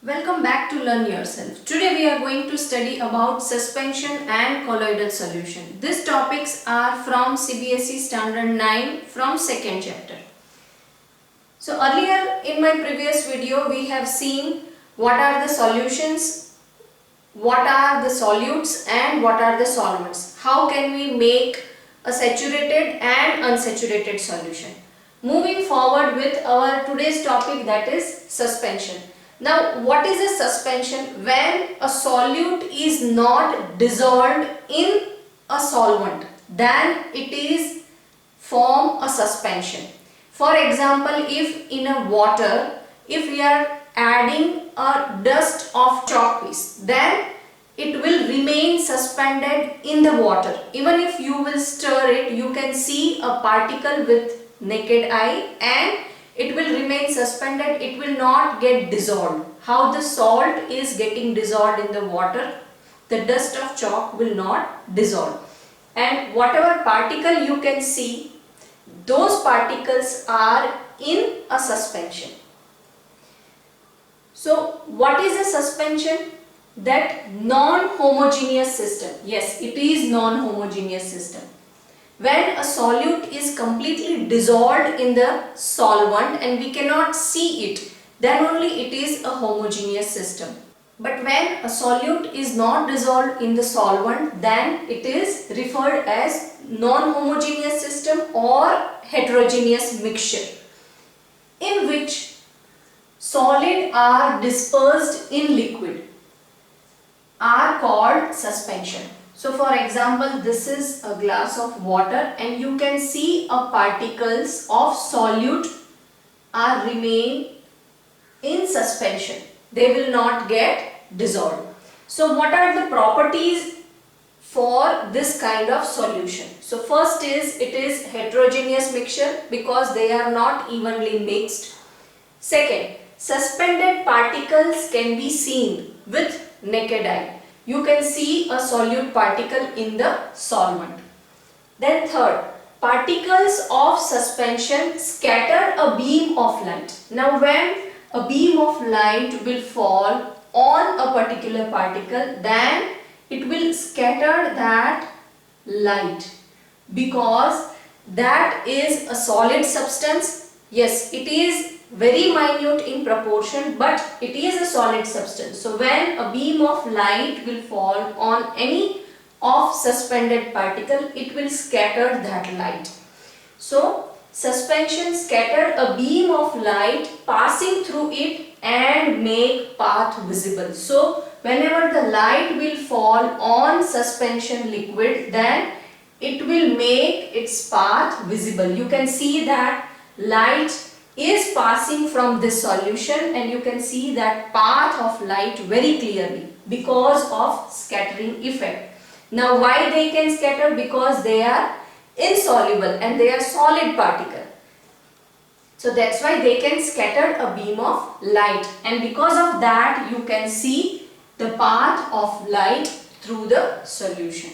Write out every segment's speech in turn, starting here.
Welcome back to Learn Yourself. Today we are going to study about suspension and colloidal solution. These topics are from CBSE Standard 9 from second chapter. So earlier in my previous video we have seen what are the solutions, what are the solutes and what are the solvents. How can we make a saturated and unsaturated solution. Moving forward with our today's topic, that is suspension. Now what is a suspension? When a solute is not dissolved in a solvent, then it is form a suspension. For example, if in a water, if we are adding a dust of chalk piece, then it will remain suspended in the water. Even if you will stir it, you can see a particle with naked eye and it will remain suspended, it will not get dissolved. How the salt is getting dissolved in the water, the dust of chalk will not dissolve. And whatever particle you can see, those particles are in a suspension. So what is a suspension? That non-homogeneous system. Yes, it is non-homogeneous system. When a solute is completely dissolved in the solvent and we cannot see it, then only it is a homogeneous system. But when a solute is not dissolved in the solvent, then it is referred as non-homogeneous system or heterogeneous mixture, in which solid are dispersed in liquid, are called suspension. So for example, this is a glass of water and you can see a particles of solute are remain in suspension. They will not get dissolved. So what are the properties for this kind of solution? So first is, it is heterogeneous mixture because they are not evenly mixed. Second, suspended particles can be seen with naked eye. You can see a solute particle in the solvent. Then third, particles of suspension scatter a beam of light. Now when a beam of light will fall on a particular particle, then it will scatter that light because that is a solid substance. Yes, it is very minute in proportion, but it is a solid substance. So when a beam of light will fall on any of suspended particle, it will scatter that light. So suspension scatter a beam of light passing through it and make path visible. So whenever the light will fall on suspension liquid, then it will make its path visible. You can see that light is passing from this solution and you can see that path of light very clearly because of scattering effect. Now why they can scatter? Because they are insoluble and they are solid particle. So that's why they can scatter a beam of light, and because of that you can see the path of light through the solution.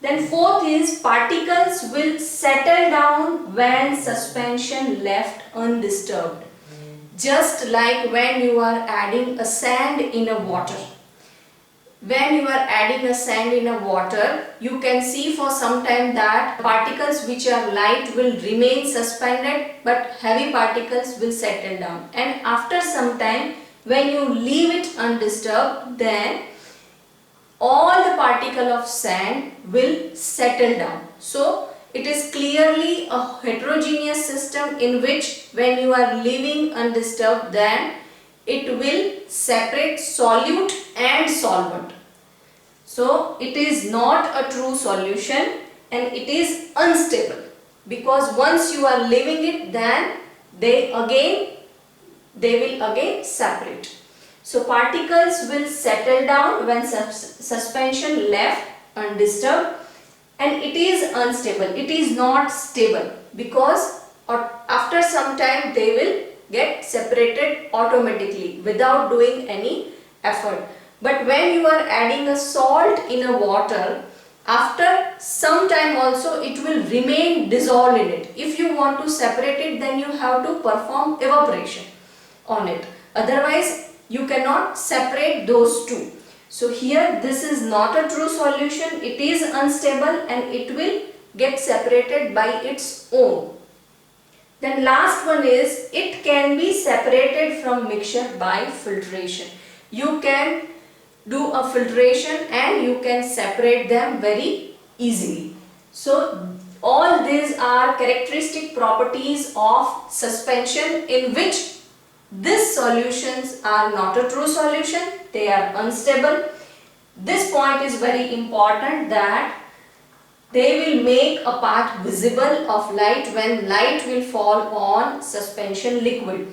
Then fourth is, particles will settle down when suspension left undisturbed. Just like when you are adding a sand in a water. When you are adding a sand in a water, you can see for some time that particles which are light will remain suspended, but heavy particles will settle down. And after some time, when you leave it undisturbed, then all the particle of sand will settle down. So it is clearly a heterogeneous system in which when you are leaving undisturbed, then it will separate solute and solvent. So it is not a true solution and it is unstable, because once you are leaving it, then they will again separate. So particles will settle down when suspension left undisturbed, and it is unstable. It is not stable because after some time they will get separated automatically without doing any effort. But when you are adding a salt in a water, after some time also it will remain dissolved in it. If you want to separate it, then you have to perform evaporation on it. Otherwise You cannot separate those two. So here this is not a true solution. It is unstable and it will get separated by its own. Then last one is, it can be separated from mixture by filtration. You can do a filtration and you can separate them very easily. So all these are characteristic properties of suspension in which these solutions are not a true solution, they are unstable. This point is very important, that they will make a path visible of light when light will fall on suspension liquid.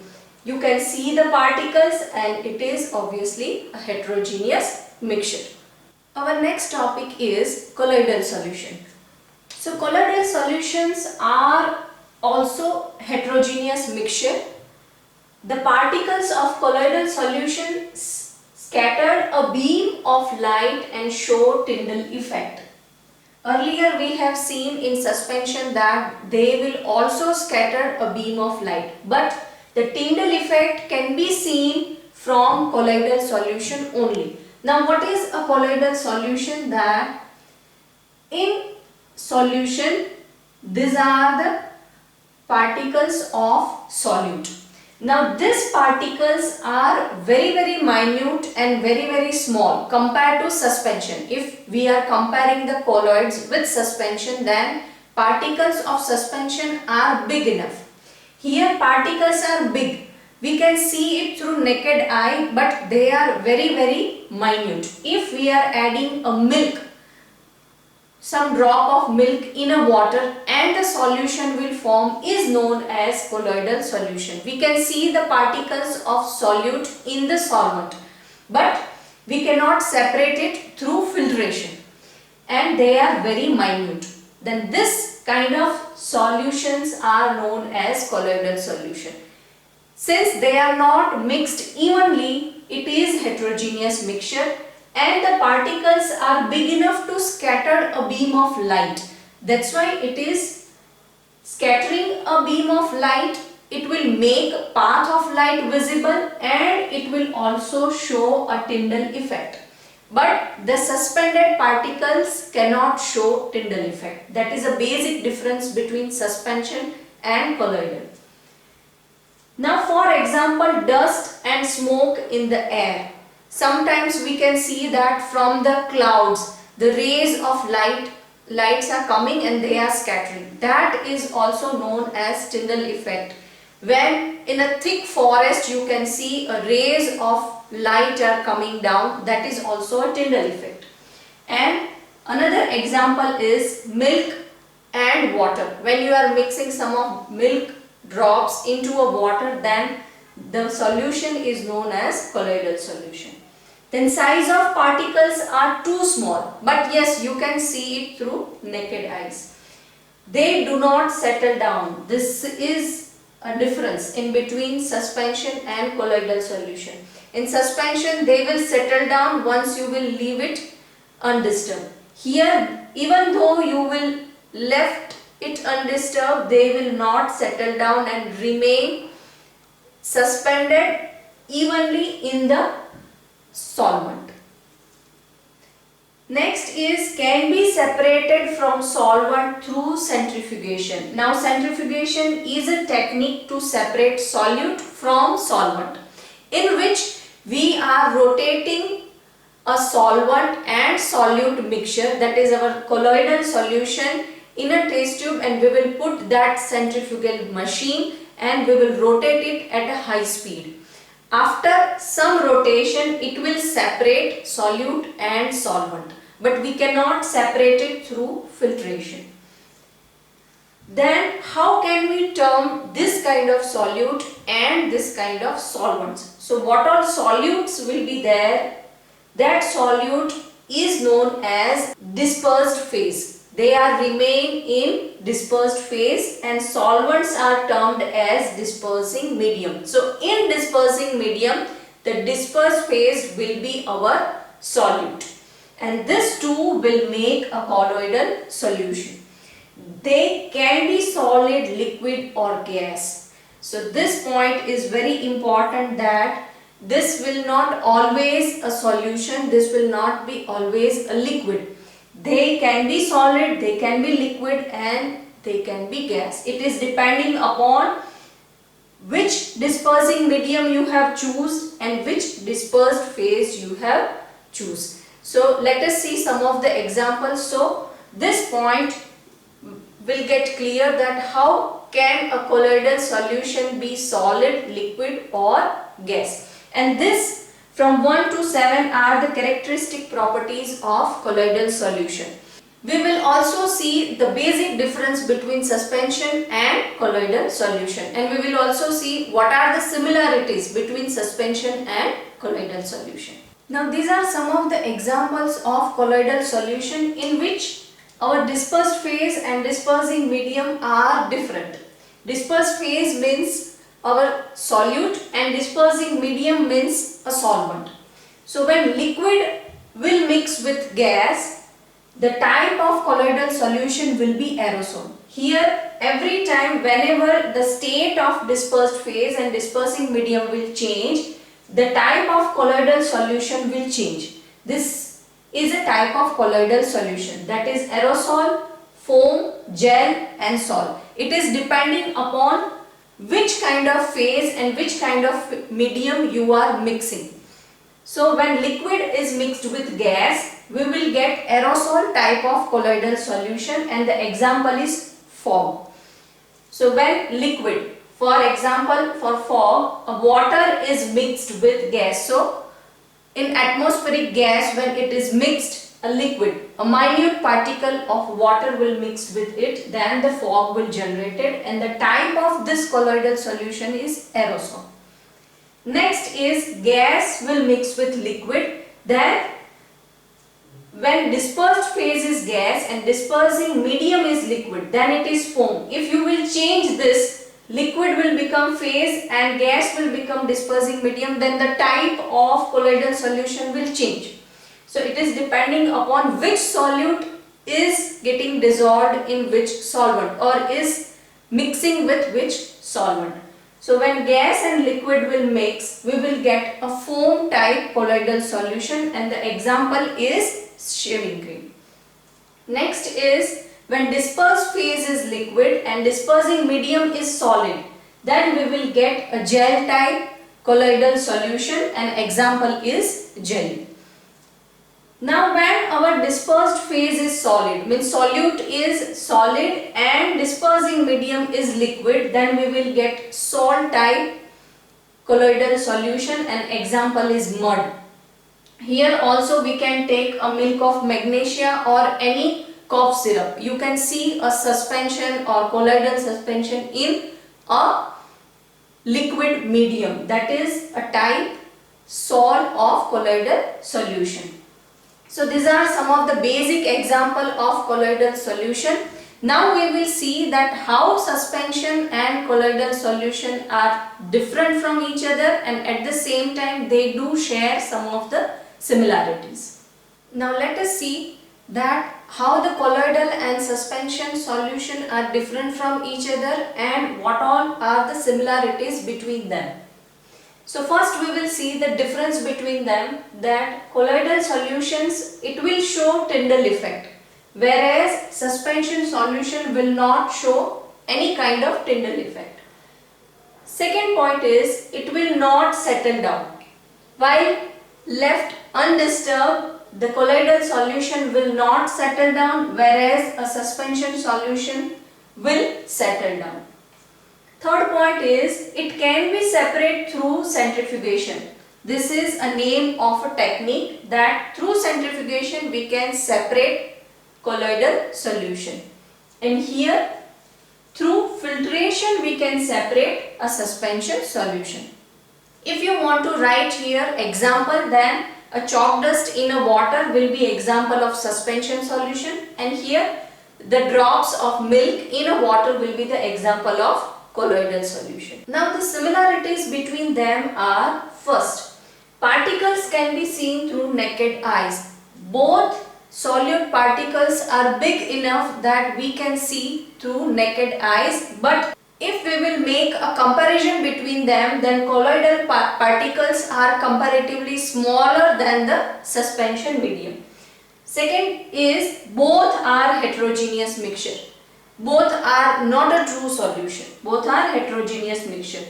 You can see the particles and it is obviously a heterogeneous mixture. Our next topic is colloidal solution. So colloidal solutions are also heterogeneous mixture. The particles of colloidal solution scattered a beam of light and show Tyndall effect. Earlier we have seen in suspension that they will also scatter a beam of light, but the Tyndall effect can be seen from colloidal solution only. Now what is a colloidal solution? That in solution these are the particles of solute. Now these particles are very minute and very small compared to suspension. If we are comparing the colloids with suspension, then particles of suspension are big enough. Here particles are big. We can see it through naked eye, but they are very minute. If we are adding a milk, some drop of milk in a water and the solution will form, is known as colloidal solution. We can see the particles of solute in the solvent, but we cannot separate it through filtration and they are very minute. Then this kind of solutions are known as colloidal solution. Since they are not mixed evenly, it is heterogeneous mixture and the particles are big enough to scatter a beam of light. That's why it is scattering a beam of light. It will make path of light visible and it will also show a Tyndall effect. But the suspended particles cannot show Tyndall effect. That is a basic difference between suspension and colloidal. Now for example, dust and smoke in the air. Sometimes we can see that from the clouds, the rays of lights are coming and they are scattering. That is also known as Tyndall effect. When in a thick forest you can see a rays of light are coming down, that is also a Tyndall effect. And another example is milk and water. When you are mixing some of milk drops into a water, then the solution is known as colloidal solution. Then size of particles are too small, but yes, you can see it through naked eyes. They do not settle down. This is a difference in between suspension and colloidal solution. In suspension, they will settle down once you will leave it undisturbed. Here, even though you will left it undisturbed, they will not settle down and remain suspended evenly in the solvent. Next is, can be separated from solvent through centrifugation. Now centrifugation is a technique to separate solute from solvent, in which we are rotating a solvent and solute mixture, that is our colloidal solution, in a test tube, and we will put that centrifugal machine and we will rotate it at a high speed. After some rotation, it will separate solute and solvent, but we cannot separate it through filtration. Then how can we term this kind of solute and this kind of solvents? So what all solutes will be there? That solute is known as dispersed phase. They are remain in dispersed phase, and solvents are termed as dispersing medium. So in dispersing medium, the dispersed phase will be our solute, and this too will make a colloidal solution. They can be solid, liquid or gas. So this point is very important, that this will not always a solution, this will not be always a liquid. They can be solid, they can be liquid, and they can be gas. It is depending upon which dispersing medium you have choose and which dispersed phase you have choose. So let us see some of the examples. So this point will get clear that how can a colloidal solution be solid, liquid or gas. And this from 1 to 7 are the characteristic properties of colloidal solution. We will also see the basic difference between suspension and colloidal solution, and we will also see what are the similarities between suspension and colloidal solution. Now these are some of the examples of colloidal solution in which our dispersed phase and dispersing medium are different. Dispersed phase means our solute and dispersing medium means a solvent. So when liquid will mix with gas, the type of colloidal solution will be aerosol. Here every time whenever the state of dispersed phase and dispersing medium will change, the type of colloidal solution will change. This is a type of colloidal solution, that is aerosol, foam, gel and sol. It is depending upon which kind of phase and which kind of medium you are mixing. So when liquid is mixed with gas, we will get aerosol type of colloidal solution, and the example is fog. So when liquid, for example for fog, water is mixed with gas. So in atmospheric gas, when it is mixed, a liquid, a minute particle of water will mix with it, then the fog will generate it, and the type of this colloidal solution is aerosol. Next is gas will mix with liquid, then when dispersed phase is gas and dispersing medium is liquid, then it is foam. If you will change this, liquid will become phase and gas will become dispersing medium, then the type of colloidal solution will change. So it is depending upon which solute is getting dissolved in which solvent or is mixing with which solvent. So when gas and liquid will mix, we will get a foam type colloidal solution, and the example is shaving cream. Next is when dispersed phase is liquid and dispersing medium is solid, then we will get a gel type colloidal solution, and example is jelly. Now when our dispersed phase is solid, means solute is solid and dispersing medium is liquid, then we will get salt type colloidal solution, and example is mud. Here also we can take a milk of magnesia or any cough syrup. You can see a suspension or colloidal suspension in a liquid medium, that is a type salt of colloidal solution. So these are some of the basic example of colloidal solution. Now we will see that how suspension and colloidal solution are different from each other, and at the same time they do share some of the similarities. Now let us see that how the colloidal and suspension solution are different from each other and what all are the similarities between them. So first we will see the difference between them, that colloidal solutions, it will show Tyndall effect, whereas suspension solution will not show any kind of Tyndall effect. Second point is it will not settle down. While left undisturbed, the colloidal solution will not settle down, whereas a suspension solution will settle down. Third point is it can be separate through centrifugation. This is a name of a technique that through centrifugation we can separate colloidal solution. And here through filtration we can separate a suspension solution. If you want to write here example, then a chalk dust in a water will be example of suspension solution, and here the drops of milk in a water will be the example of colloidal solution. Now the similarities between them are, first, particles can be seen through naked eyes. Both solute particles are big enough that we can see through naked eyes, but If we will make a comparison between them, then colloidal particles are comparatively smaller than the suspension medium. Second is both are heterogeneous mixture. Both are not a true solution. Both are heterogeneous mixture.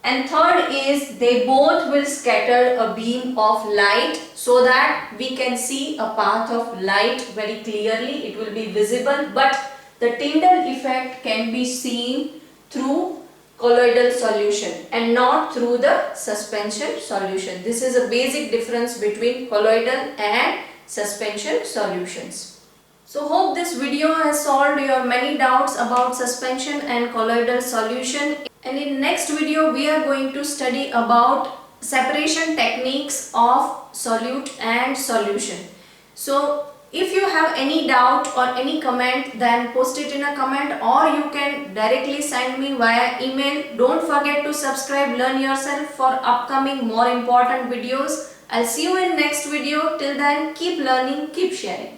And third is they both will scatter a beam of light so that we can see a path of light very clearly. It will be visible, but the Tyndall effect can be seen through colloidal solution and not through the suspension solution. This is a basic difference between colloidal and suspension solutions. So hope this video has solved your many doubts about suspension and colloidal solution. And in next video we are going to study about separation techniques of solute and solution. So if you have any doubt or any comment, then post it in a comment, or you can directly send me via email. Don't forget to subscribe, learn yourself for upcoming more important videos. I'll see you in next video. Till then, keep learning, keep sharing.